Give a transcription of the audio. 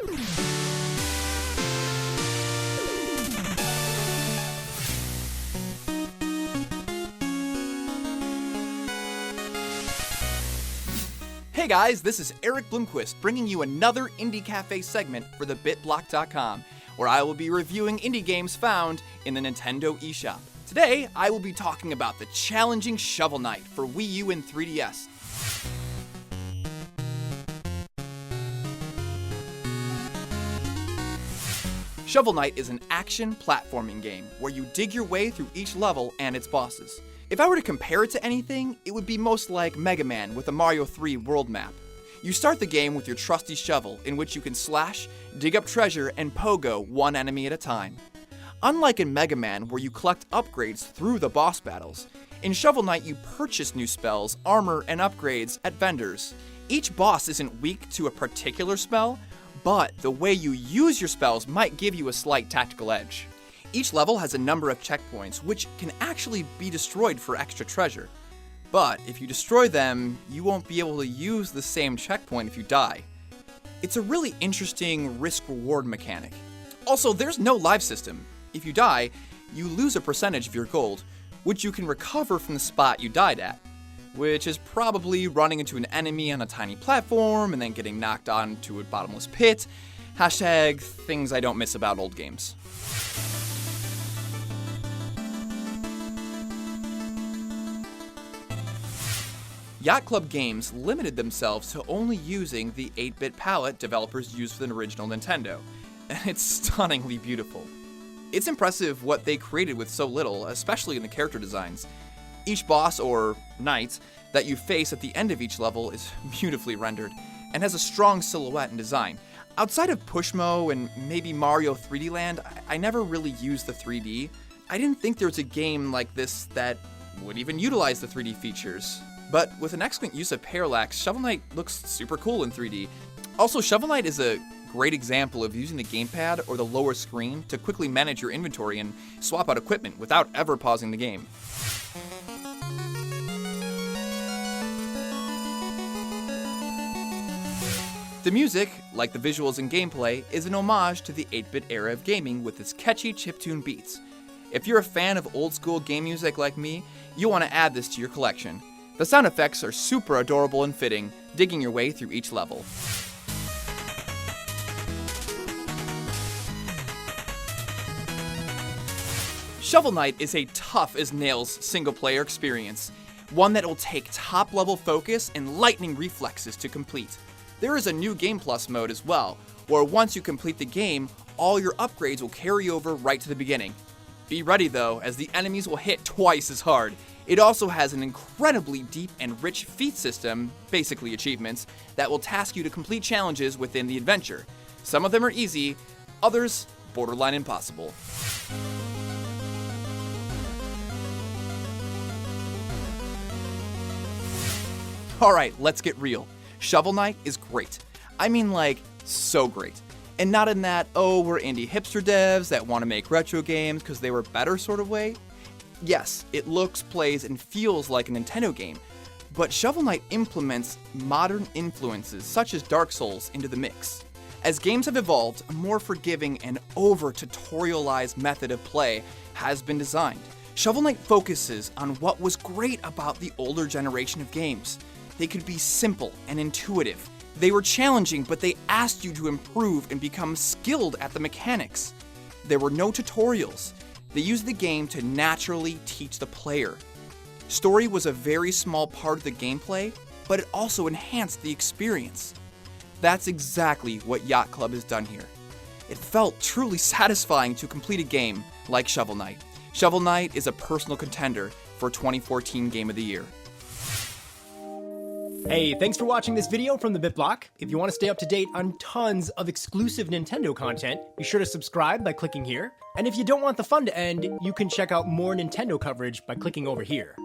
Hey guys, this is Eric Bloomquist bringing you another Indie Cafe segment for thebitblock.com, where I will be reviewing indie games found in the Nintendo eShop. Today, I will be talking about the challenging Shovel Knight for Wii U and 3DS. Shovel Knight is an action platforming game where you dig your way through each level and its bosses. If I were to compare it to anything, it would be most like Mega Man with a Mario 3 world map. You start the game with your trusty shovel, in which you can slash, dig up treasure, and pogo one enemy at a time. Unlike in Mega Man, where you collect upgrades through the boss battles, in Shovel Knight you purchase new spells, armor, and upgrades at vendors. Each boss isn't weak to a particular spell, but the way you use your spells might give you a slight tactical edge. Each level has a number of checkpoints, which can actually be destroyed for extra treasure. But if you destroy them, you won't be able to use the same checkpoint if you die. It's a really interesting risk-reward mechanic. Also, there's no life system. If you die, you lose a percentage of your gold, which you can recover from the spot you died at, which is probably running into an enemy on a tiny platform and then getting knocked onto a bottomless pit. Hashtag things I don't miss about old games. Yacht Club Games limited themselves to only using the 8-bit palette developers used for the original Nintendo, and it's stunningly beautiful. It's impressive what they created with so little, especially in the character designs. Each boss, or knight, that you face at the end of each level is beautifully rendered, and has a strong silhouette and design. Outside of Pushmo and maybe Mario 3D Land, I never really used the 3D. I didn't think there was a game like this that would even utilize the 3D features. But with an excellent use of parallax, Shovel Knight looks super cool in 3D. Also, Shovel Knight is a great example of using the gamepad or the lower screen to quickly manage your inventory and swap out equipment without ever pausing the game. The music, like the visuals and gameplay, is an homage to the 8-bit era of gaming with its catchy chiptune beats. If you're a fan of old-school game music like me, you'll want to add this to your collection. The sound effects are super adorable and fitting, digging your way through each level. Shovel Knight is a tough-as-nails single-player experience, one that will take top-level focus and lightning reflexes to complete. There is a new Game Plus mode as well, where once you complete the game, all your upgrades will carry over right to the beginning. Be ready though, as the enemies will hit twice as hard. It also has an incredibly deep and rich feat system, basically achievements, that will task you to complete challenges within the adventure. Some of them are easy, others borderline impossible. Alright, let's get real. Shovel Knight is great. I mean like, so great. And not in that, oh, we're indie hipster devs that want to make retro games because they were better sort of way. Yes, it looks, plays, and feels like a Nintendo game, but Shovel Knight implements modern influences such as Dark Souls into the mix. As games have evolved, a more forgiving and over-tutorialized method of play has been designed. Shovel Knight focuses on what was great about the older generation of games. They could be simple and intuitive. They were challenging, but they asked you to improve and become skilled at the mechanics. There were no tutorials. They used the game to naturally teach the player. Story was a very small part of the gameplay, but it also enhanced the experience. That's exactly what Yacht Club has done here. It felt truly satisfying to complete a game like Shovel Knight. Shovel Knight is a personal contender for 2014 Game of the Year. Hey, thanks for watching this video from the BitBlock. If you want to stay up to date on tons of exclusive Nintendo content, be sure to subscribe by clicking here. And if you don't want the fun to end, you can check out more Nintendo coverage by clicking over here.